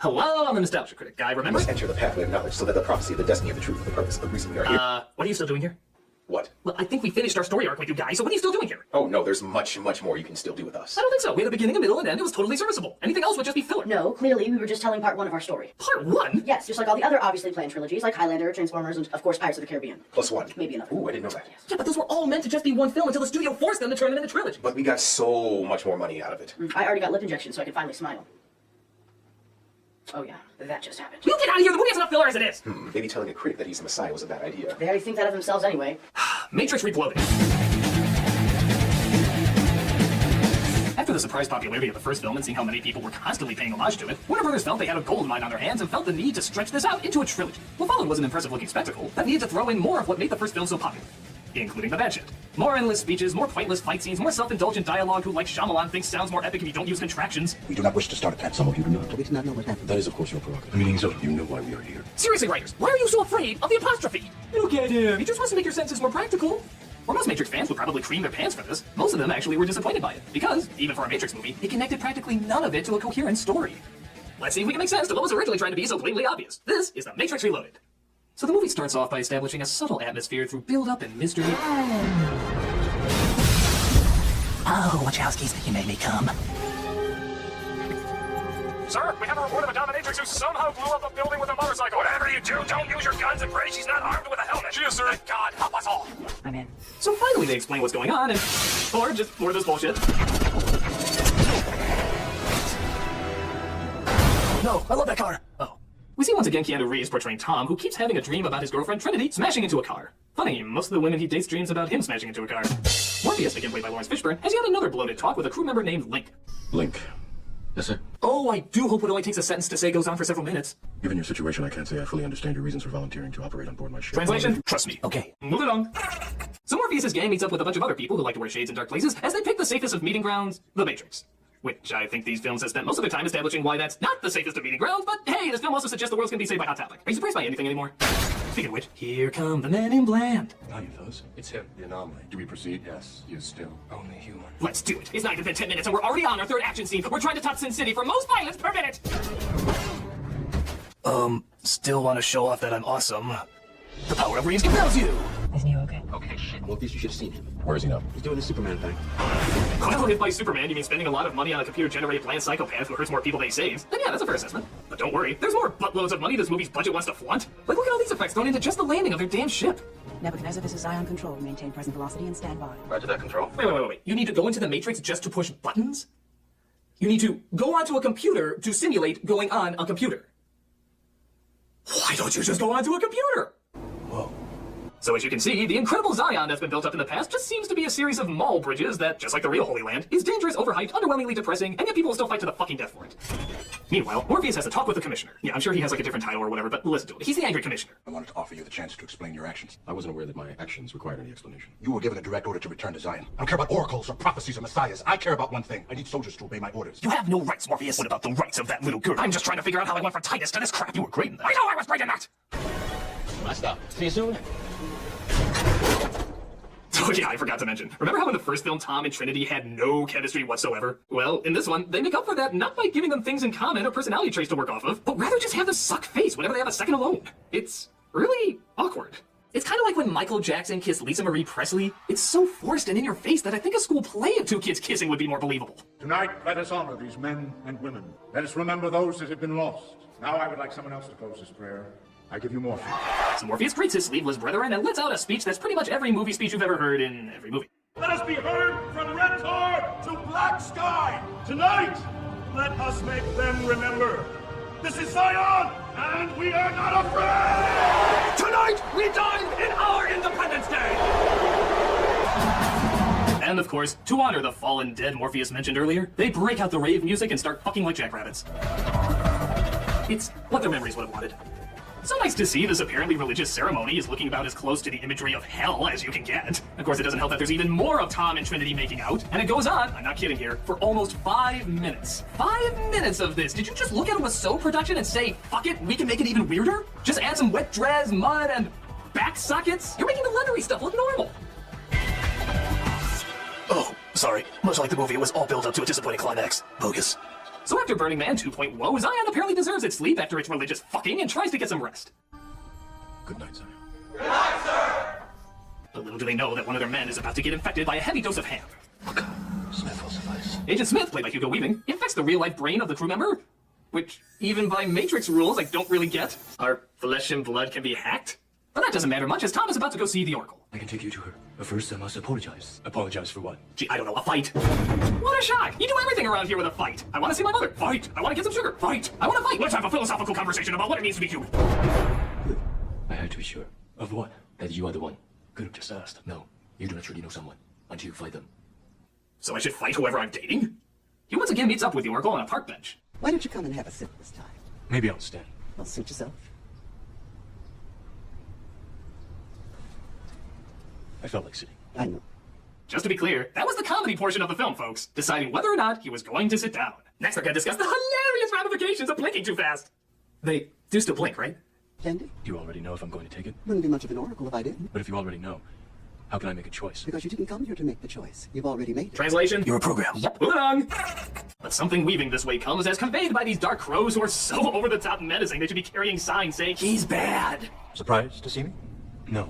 Hello, I'm the Nostalgia Critic guy, You remember? must enter the pathway of knowledge so that the prophecy of the destiny of the truth of the purpose of the reason we are here. What are you still doing here? What? Well, I think we finished our story arc with you guys, so what are you still doing here? Oh no, there's much more you can still do with us. I don't think so. We had a beginning, a middle, and end. It was totally serviceable. Anything else would just be filler. No, clearly we were just telling part one of our story. Part one? Yes, just like all the other obviously planned trilogies, like Highlander, Transformers, and of course Pirates of the Caribbean. Plus one. Maybe another. Ooh, I didn't know that. Yeah, but those were all meant to just be one film until the studio forced them to turn them into trilogies. But we got so much more money out of it. I already got lip injections so I can finally smile. Oh yeah, that just happened. You get out of here! The movie has enough filler as it is! Maybe telling a critic that he's the Messiah was a bad idea. They already think that of themselves anyway. Matrix Reloaded. After the surprise popularity of the first film and seeing how many people were constantly paying homage to it, Warner Brothers felt they had a gold mine on their hands and felt the need to stretch this out into a trilogy. What followed was an impressive-looking spectacle that needed to throw in more of what made the first film so popular, including the bad shit. More endless speeches, more pointless fight scenes, more self-indulgent dialogue who, like Shyamalan, thinks sounds more epic if you don't use contractions. We do not wish to start attack. Some of you do not. We do not know what happened. That is, of course, your prerogative. The meaning is over. You know why we are here. Seriously, writers, why are you so afraid of the apostrophe? Look at him. He just wants to make your sentences more practical. Or most Matrix fans would probably cream their pants for this. Most of them actually were disappointed by it, because, even for a Matrix movie, it connected practically none of it to a coherent story. Let's see if we can make sense to what was originally trying to be so blatantly obvious. This is The Matrix Reloaded. So the movie starts off by establishing a subtle atmosphere through build-up and mystery. Oh, Wachowskis, you made me come. Sir, we have a report of a dominatrix who somehow blew up a building with a motorcycle. Whatever you do, don't use your guns and pray she's not armed with a helmet. She is, sir. Thank God, help us all. I'm in. So finally they explain what's going on, and... or just more of this bullshit. No, I love that car. Oh. We see once again Keanu Reeves portraying Tom, who keeps having a dream about his girlfriend Trinity smashing into a car. Funny, most of the women he dates dreams about him smashing into a car. Morpheus, again played by Lawrence Fishburne, has yet another bloated talk with a crew member named Link. Link. Yes, sir? Oh, I do hope it only takes a sentence to say goes on for several minutes. Given your situation, I can't say I fully understand your reasons for volunteering to operate on board my ship. Translation? Trust me. Okay. Move along. So Morpheus' gang meets up with a bunch of other people who like to wear shades in dark places as they pick the safest of meeting grounds, the Matrix. Which I think these films have spent most of their time establishing why that's not the safest of meeting grounds, but hey, this film also suggests the world's gonna be saved by Hot Topic. Are you surprised by anything anymore? Speaking of which, here come the men in bland. Now you fellas. It's him, the anomaly. Do we proceed? Yes, he is still only human. Let's do it. It's not even been 10 minutes and we're already on our third action scene. We're trying to top Sin City for most violence per minute. Still want to show off that I'm awesome. The power of Reeves compels you. Isn't he okay? Okay, shit. Morpheus, you should have seen him. Where is he now? He's doing the Superman thing. Well, if by Superman you mean spending a lot of money on a computer-generated bland psychopath who hurts more people than he saves, then yeah, that's a fair assessment. But don't worry, there's more buttloads of money this movie's budget wants to flaunt. Like, look at all these effects thrown into just the landing of their damn ship. Nebuchadnezzar, this is Zion Control. Maintain present velocity and stand by. Roger that, Control. Wait. You need to go into the Matrix just to push buttons? You need to go onto a computer to simulate going on a computer. Why don't you just go onto a computer? Whoa. So as you can see, the incredible Zion that's been built up in the past just seems to be a series of mall bridges that, just like the real Holy Land, is dangerous, overhyped, underwhelmingly depressing, and yet people will still fight to the fucking death for it. Meanwhile, Morpheus has a talk with the commissioner. Yeah, I'm sure he has like a different title or whatever, but listen to it. He's the angry commissioner. I wanted to offer you the chance to explain your actions. I wasn't aware that my actions required any explanation. You were given a direct order to return to Zion. I don't care about oracles or prophecies or messiahs. I care about one thing. I need soldiers to obey my orders. You have no rights, Morpheus. What about the rights of that little girl? I'm just trying to figure out how I went from Titus to this crap. You were great in that. I know I was great in that! I stop. See you soon. Oh yeah, I forgot to mention. Remember how in the first film Tom and Trinity had no chemistry whatsoever? Well, in this one, they make up for that not by giving them things in common or personality traits to work off of, but rather just have the suck face whenever they have a second alone. It's really awkward. It's kind of like when Michael Jackson kissed Lisa Marie Presley. It's so forced and in your face that I think a school play of two kids kissing would be more believable. Tonight, let us honor these men and women. Let us remember those that have been lost. Now I would like someone else to close this prayer. I give you Morpheus. So Morpheus greets his sleeveless brethren and lets out a speech that's pretty much every movie speech you've ever heard in every movie. Let us be heard from red tar to black sky. Tonight, let us make them remember. This is Zion, and we are not afraid! Tonight, we dine in our Independence Day! And of course, to honor the fallen dead Morpheus mentioned earlier, they break out the rave music and start fucking like jackrabbits. It's what their memories would have wanted. So nice to see this apparently religious ceremony is looking about as close to the imagery of hell as you can get. Of course, it doesn't help that there's even more of Tom and Trinity making out, and it goes on, I'm not kidding here, for almost 5 minutes. 5 minutes of this. Did you just look at it with so production and say, fuck it, we can make it even weirder? Just add some wet dress, mud, and back sockets? You're making the leathery stuff look normal. Oh, sorry. Much like the movie, it was all built up to a disappointing climax. Bogus. So after Burning Man 2.0, Zion apparently deserves its sleep after its religious fucking and tries to get some rest. Good night, Zion. But little do they know that one of their men is about to get infected by a heavy dose of ham. Smith will suffice. Agent Smith, played by Hugo Weaving, infects the real-life brain of the crew member, which, even by Matrix rules, I don't really get. Our flesh and blood can be hacked? But that doesn't matter much, as Tom is about to go see the Oracle. I can take you to her. But first, I must apologize. Apologize for what? Gee, I don't know, a fight. What a shock! You do everything around here with a fight. I want to see my mother. Fight! I want to get some sugar. Fight! I want to fight! Let's have a philosophical conversation about what it means to be human. I had to be sure. Of what? That you are the one. Could have just asked. No, you do not truly know someone until you fight them. So I should fight whoever I'm dating? He once again meets up with the Oracle on a park bench. Why don't you come and have a sip this time? Maybe I'll stand. Well, suit yourself. I felt like sitting. I know. Just to be clear, that was the comedy portion of the film, folks, deciding whether or not he was going to sit down. Next, we're going to discuss the hilarious ramifications of blinking too fast. They do still blink, right? Candy? You already know if I'm going to take it? Wouldn't be much of an oracle if I didn't. But if you already know, how can I make a choice? Because you didn't come here to make the choice. You've already made it. Translation? You're a program. Yep. Moving on. But something Weaving this way comes as conveyed by these dark crows who are so over-the-top menacing they should be carrying signs saying, "He's bad." Surprised to see me? No.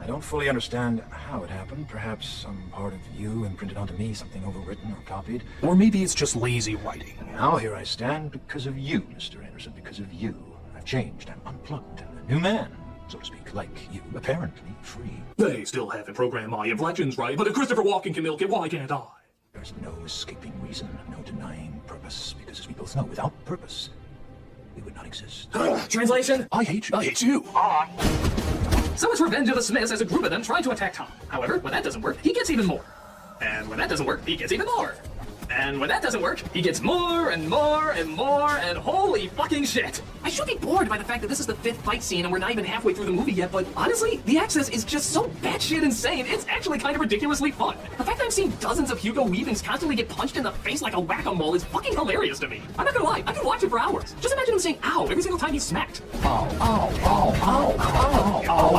I don't fully understand how it happened. Perhaps some part of you imprinted onto me, something overwritten or copied. Or maybe it's just lazy writing. Now here I stand because of you, Mr. Anderson, because of you. I've changed, I'm unplugged, I'm a new man, so to speak, like you, apparently free. They still haven't programmed my inflections right, but if Christopher Walken can milk it, why can't I? There's no escaping reason, no denying purpose, because as we both know, without purpose, we would not exist. Translation? I hate you. So it's Revenge of the Smiths as a group of them trying to attack Tom. However, when that doesn't work, he gets even more. And when that doesn't work, he gets even more. And when that doesn't work, he gets more and more and more, and holy fucking shit! I should be bored by the fact that this is the 5th fight scene and we're not even halfway through the movie yet, but honestly, the access is just so batshit insane, it's actually kind of ridiculously fun. The fact that I'm seeing dozens of Hugo Weavings constantly get punched in the face like a whack-a-mole is fucking hilarious to me. I'm not gonna lie, I could watch it for hours. Just imagine him saying ow every single time he's smacked. Ow, ow, ow, ow, ow, ow,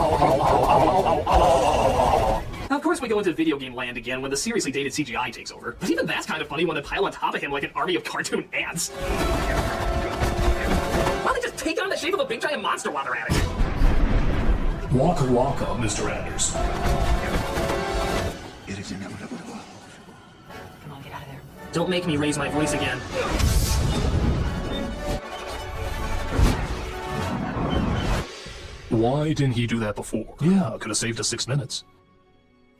ow, ow, ow. Now, of course, we go into video game land again when the seriously dated CGI takes over. But even that's kind of funny when they pile on top of him like an army of cartoon ants. Why don't they just take on the shape of a big giant monster while they're at it? Waka waka, Mr. Anders. It is inevitable. Come on, get out of there. Don't make me raise my voice again. Why didn't he do that before? Yeah, could have saved us 6 minutes.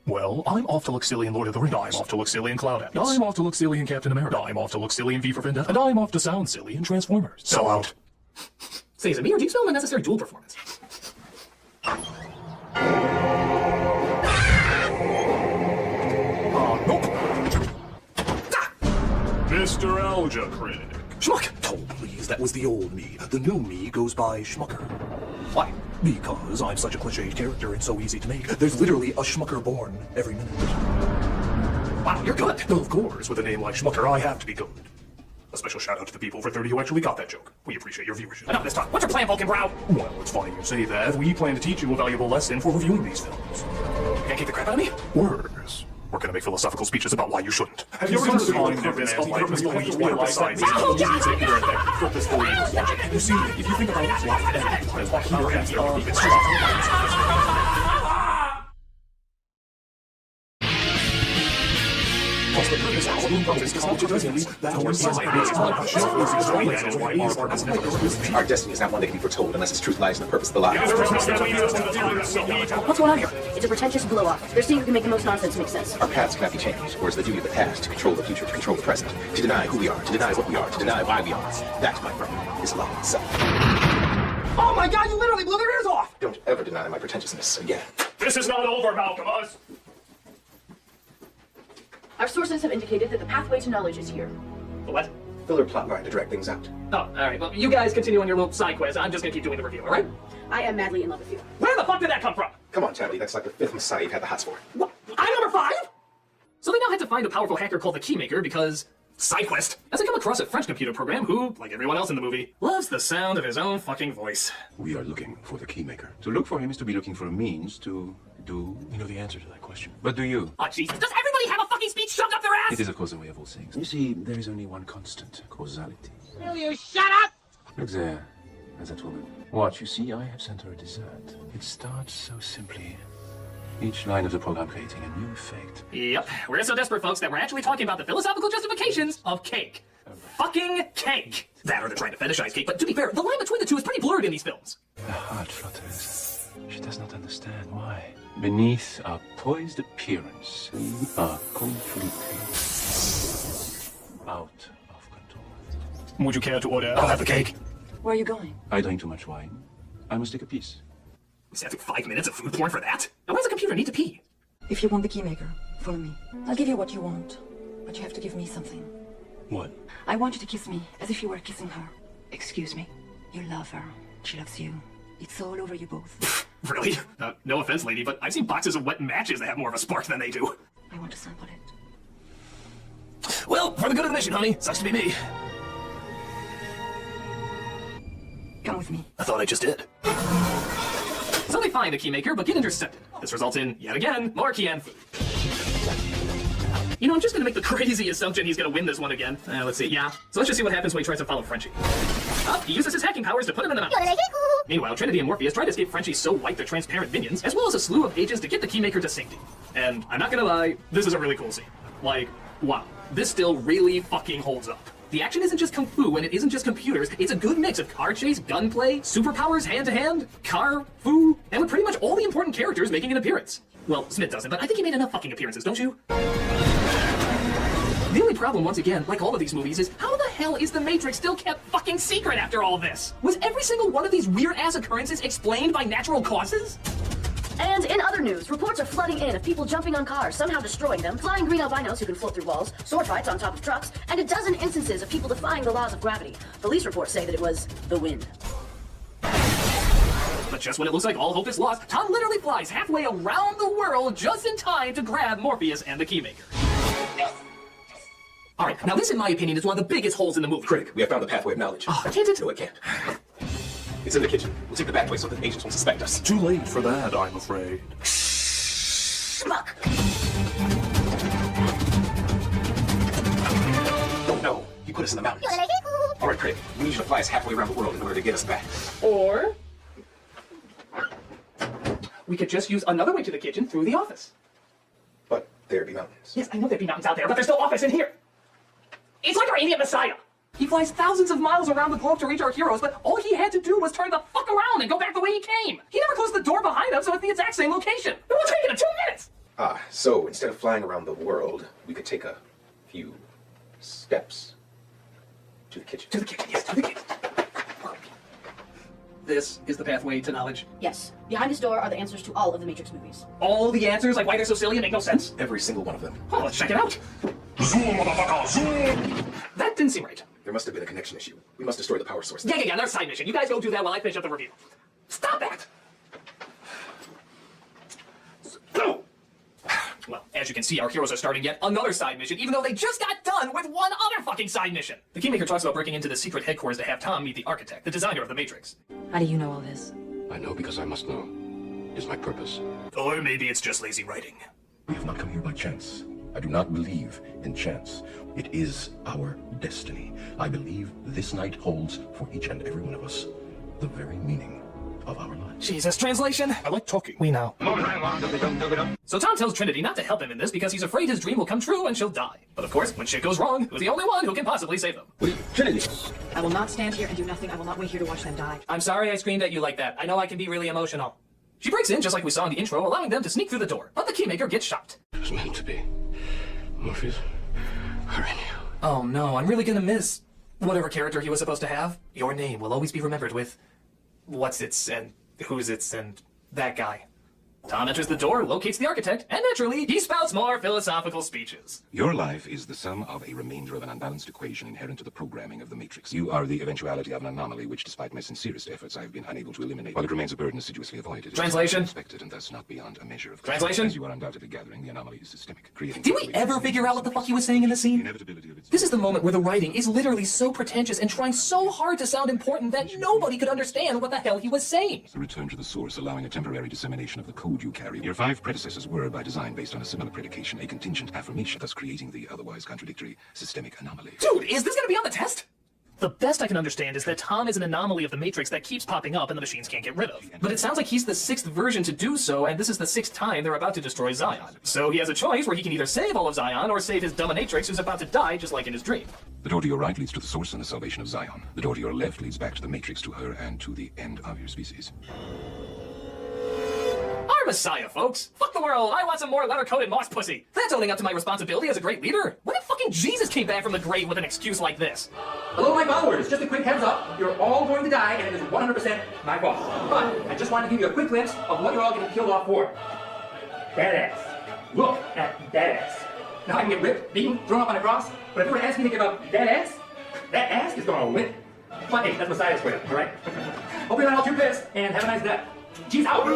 Well, I'm off to Luxillian Lord of the Rings. I'm off to Luxillian Cloud Atlas. I'm off to Luxillian Captain America. I'm off to Luxillian V for Vendetta. And I'm off to Sound Silly in Transformers. Sell out. Say, is it me or do you smell unnecessary dual performance? Nope. Mr. Alja Critic. Schmuck! Oh, please, that was the old me. The new me goes by Schmucker. Why? Because I'm such a cliched character and so easy to make. There's literally a Schmucker born every minute. Wow, you're good. Of course, with a name like Schmucker, I have to be good. A special shout out to the people for 30 who actually got that joke. We appreciate your viewership. Enough this talk. What's your plan, Vulcanbrow? Well, it's funny you say that. We plan to teach you a valuable lesson for reviewing these films. You can't keep the crap out of me? Words. We're gonna make philosophical speeches about why you shouldn't. Have you ever considered the purpose of purposefully besides purposefully? You see, if you think about life and what here and here, it's just plus the purpose of the purpose is not just that Our destiny is not one that can be foretold unless its truth lies in the purpose of the lie. What's going on here? It's a pretentious blow-off. They're seeing who can make the most nonsense make sense. Our paths cannot be changed, or is the duty of the past to control the future, to control the present, to deny who we are, to deny what we are, to deny why we are. That, my friend, is life itself. Oh my god, you literally blew their ears off! Don't ever deny my pretentiousness again. This is not over, Malcolmus! Our sources have indicated that the pathway to knowledge is here. What? Filler plot line to drag things out. Oh, alright, well, you guys continue on your little side quest. I'm just gonna keep doing the review, alright? I am madly in love with you. Where the fuck did that come from? Come on, Tabby, that's like the 5th Messiah you've had the hots for. What? I'm number 5? So they now had to find a powerful hacker called the Keymaker because... Side quest. As they come across a French computer program who, like everyone else in the movie, loves the sound of his own fucking voice. We are looking for the Keymaker. To look for him is to be looking for a means to do... You know the answer to that question. But do you? Oh, Jesus. Does everybody have a fucking speed shoved up their ass? It is, of course, a way of all things. You see, there is only one constant: causality. Will you shut up? Look there. There's that woman. Watch, you see, I have sent her a dessert. It starts so simply. Each line of the program creating a new effect. Yep, we're so desperate, folks, that we're actually talking about the philosophical justifications of cake. Fucking cake! That or they're trying to fetishize cake, but to be fair, the line between the two is pretty blurred in these films. Her heart flutters. She does not understand why. Beneath our poised appearance, we are completely out of control. Would you care to order? I'll have the cake. Where are you going? I drink too much wine. I must take a piece. We sat through 5 minutes of food porn for that? Now why does a computer need to pee? If you want the keymaker, follow me. I'll give you what you want, but you have to give me something. What? I want you to kiss me as if you were kissing her. Excuse me. You love her. She loves you. It's all over you both. Really? No offense, lady, but I've seen boxes of wet matches that have more of a spark than they do. I want to sample it. Well, for the good of the mission, honey. Sucks to be me. Come with me. I thought I just did. So they find the keymaker, but get intercepted. This results in, yet again, more key and food. You know, I'm just gonna make the crazy assumption he's gonna win this one again. Let's see, yeah. So let's just see what happens when he tries to follow Frenchie. He uses his hacking powers to put him in the mountains. Meanwhile, Trinity and Morpheus try to escape Frenchie's so white they're transparent minions, as well as a slew of agents to get the keymaker to safety. And I'm not gonna lie, this is a really cool scene. Like, wow. This still really fucking holds up. The action isn't just kung fu, and it isn't just computers. It's a good mix of car chase, gunplay, superpowers hand-to-hand, car, fu, and with pretty much all the important characters making an appearance. Well, Smith doesn't, but I think he made enough fucking appearances, don't you? The only problem, once again, like all of these movies, is how the hell is the Matrix still kept fucking secret after all this? Was every single one of these weird-ass occurrences explained by natural causes? And in other news, reports are flooding in of people jumping on cars, somehow destroying them, flying green albinos who can float through walls, sword fights on top of trucks, and a dozen instances of people defying the laws of gravity. Police reports say that it was the wind. But just when it looks like all hope is lost, Tom literally flies halfway around the world just in time to grab Morpheus and the keymaker. Alright, now this in my opinion is one of the biggest holes in the movie. Critic, we have found the pathway of knowledge. Oh, can't it? No, it can't. It's in the kitchen. We'll take the back way so that the agents won't suspect us. Too late for that, I'm afraid. Schmuck! Oh no, he put us in the mountains. Alright, Critic, we need you to fly us halfway around the world in order to get us back. Or we could just use another way to the kitchen through the office. But there'd be mountains. Yes, I know there'd be mountains out there, but there's no office in here. It's like our idiot Messiah. He flies thousands of miles around the globe to reach our heroes, but all he had to do was turn the fuck around and go back the way he came. He never closed the door behind him, so it's the exact same location. It will take him 2 minutes. So instead of flying around the world, we could take a few steps to the kitchen. To the kitchen, yes, to the kitchen. This is the pathway to knowledge. Yes. Behind this door are the answers to all of the Matrix movies. All the answers, like why they're so silly and make no sense? Every single one of them. Oh, let's check it out. Zoom, motherfucker, zoom! That didn't seem right. There must have been a connection issue. We must destroy the power source. Yeah, there's side mission. You guys go do that while I finish up the review. Stop that! Go! Well, as you can see, our heroes are starting yet another side mission, even though they just got done with one other fucking side mission. The Keymaker talks about breaking into the secret headquarters to have Tom meet the architect, the designer of the Matrix. How do you know all this? I know because I must know. It is my purpose. Or maybe it's just lazy writing. We have not come here by chance. I do not believe in chance. It is our destiny. I believe this night holds for each and every one of us the very meaning of our lives. Jesus, translation? I like talking. We know. So Tom tells Trinity not to help him in this because he's afraid his dream will come true and she'll die. But of course, when shit goes wrong, who's the only one who can possibly save them? Trinity! I will not stand here and do nothing. I will not wait here to watch them die. I'm sorry I screamed at you like that. I know I can be really emotional. She breaks in just like we saw in the intro, allowing them to sneak through the door. But the Keymaker gets shot. It was meant to be. Morpheus, where are you? Oh no, I'm really gonna miss whatever character he was supposed to have. Your name will always be remembered with what's its and who's its and that guy. Tom enters the door, locates the architect, and naturally, he spouts more philosophical speeches. Your life is the sum of a remainder of an unbalanced equation inherent to the programming of the Matrix. You are the eventuality of an anomaly which, despite my sincerest efforts, I have been unable to eliminate. While it remains a burden assiduously avoided, Translation? it is expected and thus not beyond a measure of Translation? As you are undoubtedly gathering, the anomaly is systemic, creating... Did we ever figure out what the fuck he was saying in the scene? Inevitability of its... This is the moment where the writing is literally so pretentious and trying so hard to sound important that nobody could understand what the hell he was saying. The return to the source, allowing a temporary dissemination of the code code you carry. Your 5 predecessors were, by design, based on a similar predication, a contingent affirmation, thus creating the otherwise contradictory systemic anomaly. Dude, is this gonna be on the test? The best I can understand is that Tom is an anomaly of the Matrix that keeps popping up and the machines can't get rid of. But it sounds like he's the 6th version to do so, and this is the 6th time they're about to destroy Zion. So he has a choice where he can either save all of Zion or save his dominatrix who's about to die just like in his dream. The door to your right leads to the source and the salvation of Zion. The door to your left leads back to the Matrix, to her, and to the end of your species. Our Messiah, folks. Fuck the world. I want some more leather-coated moss pussy. That's owning up to my responsibility as a great leader. What if fucking Jesus came back from the grave with an excuse like this? Hello, my followers. Just a quick heads up. You're all going to die, and it is 100% my fault. But I just wanted to give you a quick glimpse of what you're all getting killed off for. That ass. Look at that ass. Now I can get ripped, beaten, thrown up on a cross, but if you were to ask me to give up that ass is going to win. But hey, that's Messiah's way, all right? Hope you're not all too pissed, and have a nice day. Jeez, out!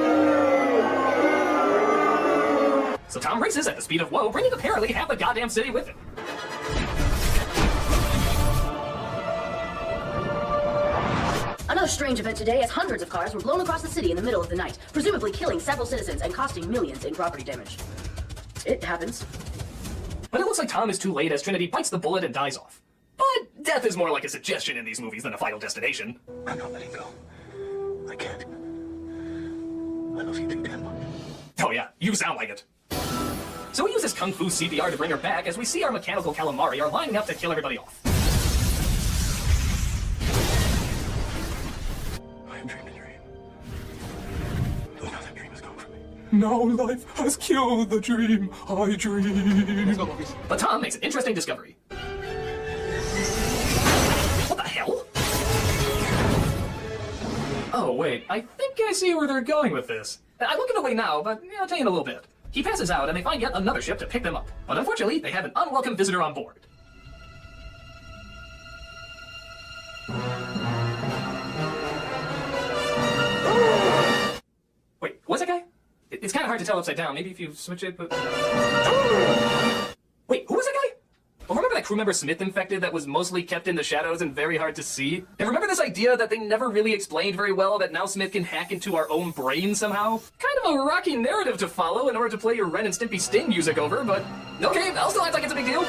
So Tom races at the speed of woe, bringing apparently half the goddamn city with him. Another strange event today as hundreds of cars were blown across the city in the middle of the night, presumably killing several citizens and costing millions in property damage. It happens. But it looks like Tom is too late as Trinity bites the bullet and dies off. But death is more like a suggestion in these movies than a final destination. I'm not letting go. I can't. I love you too damn much. Oh yeah, you sound like it. So we use this Kung Fu CPR to bring her back as we see our mechanical calamari are lining up to kill everybody off. I have dreamed a dream. But now that dream is gone from me. Now life has killed the dream I dreamed. Let's go, movies. But Tom makes an interesting discovery. What the hell? Oh wait, I think I see where they're going with this. I'm looking away now, but yeah, I'll tell you in a little bit. He passes out and they find yet another ship to pick them up. But unfortunately, they have an unwelcome visitor on board. Wait, what's that guy? It's kind of hard to tell upside down. Maybe if you switch it, but... Wait, who was that guy? Oh, remember that crew member Smith infected that was mostly kept in the shadows and very hard to see? And remember this idea that they never really explained very well that now Smith can hack into our own brain somehow? Kind of a rocky narrative to follow in order to play your Ren and Stimpy Sting music over, but okay, I'll still act like it's a big deal.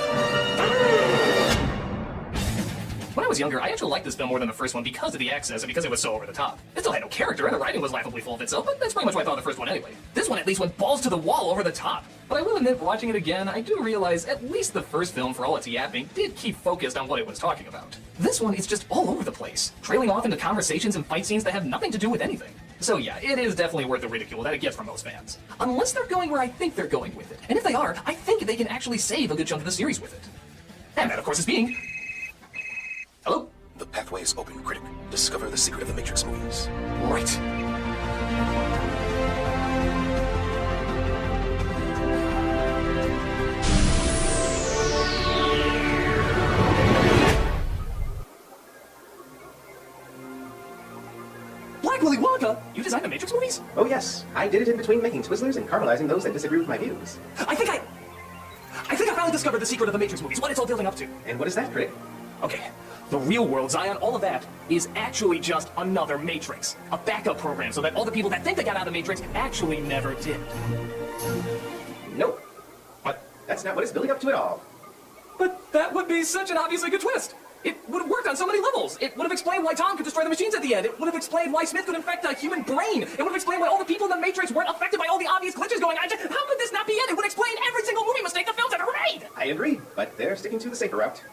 When I was younger, I actually liked this film more than the first one because of the access and because it was so over the top. It still had no character and the writing was laughably full of itself, but that's pretty much what I thought of the first one anyway. This one at least went balls to the wall over the top. But I will admit, watching it again, I do realize at least the first film, for all its yapping, did keep focused on what it was talking about. This one is just all over the place, trailing off into conversations and fight scenes that have nothing to do with anything. So yeah, it is definitely worth the ridicule that it gets from most fans. Unless they're going where I think they're going with it. And if they are, I think they can actually save a good chunk of the series with it. And that, of course, is being... Hello? The pathway is open, Critic. Discover the secret of the Matrix movies. Right. Black Willy Wonka? You designed the Matrix movies? Oh yes, I did it in between making Twizzlers and caramelizing those that disagree with my views. I think I finally discovered the secret of the Matrix movies, what it's all building up to. And what is that, Critic? Okay, the real world, Zion, all of that is actually just another Matrix. A backup program so that all the people that think they got out of the Matrix actually never did. Nope. But that's not what it's building up to at all. But that would be such an obviously good twist. It would have worked on so many levels. It would have explained why Tom could destroy the machines at the end. It would have explained why Smith could infect a human brain. It would have explained why all the people in the Matrix weren't affected by all the obvious glitches going on. How could this not be it? It would explain every single movie mistake the films ever made. I agree, but they're sticking to the safer route.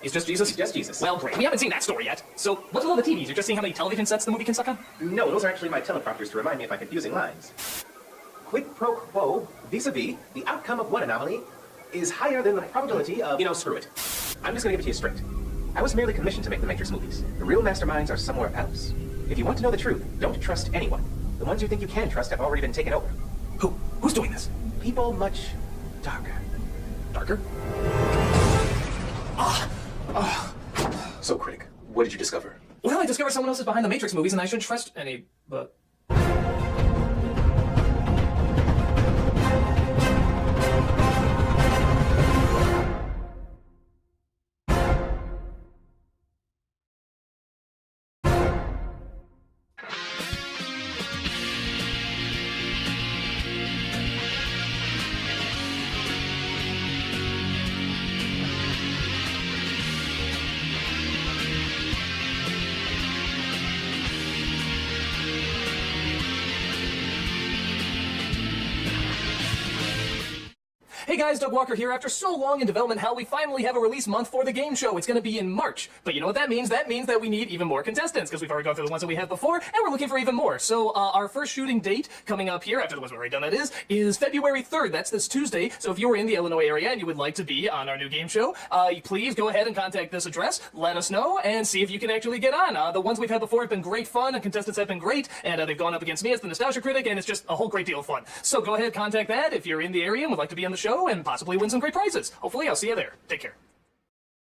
He's just Jesus? He's just Jesus. Well, great. We haven't seen that story yet. So, what's with all the TVs? You're just seeing how many television sets the movie can suck on? No, those are actually my teleprompters to remind me of my confusing lines. Quid pro quo, vis-a-vis, the outcome of one anomaly is higher than the probability of... You know, screw it. I'm just gonna give it to you straight. I was merely commissioned to make the Matrix movies. The real masterminds are somewhere else. If you want to know the truth, don't trust anyone. The ones you think you can trust have already been taken over. Who's doing this? People much darker. Darker? So, Critic, what did you discover? Well, I discovered someone else is behind the Matrix movies and I shouldn't trust any, but... Hey guys, Doug Walker here. After so long in development hell, we finally have a release month for the game show. It's going to be in March. But you know what that means? That means that we need even more contestants, because we've already gone through the ones that we have before, and we're looking for even more. So our first shooting date coming up here, after the ones we've already done, that is February 3rd. That's this Tuesday. So if you're in the Illinois area and you would like to be on our new game show, please go ahead and contact this address, let us know, and see if you can actually get on. The ones we've had before have been great fun, and contestants have been great, and they've gone up against me as the Nostalgia Critic, and it's just a whole great deal of fun. So go ahead, contact that if you're in the area and would like to be on the show and possibly win some great prizes. Hopefully I'll see you there. Take care.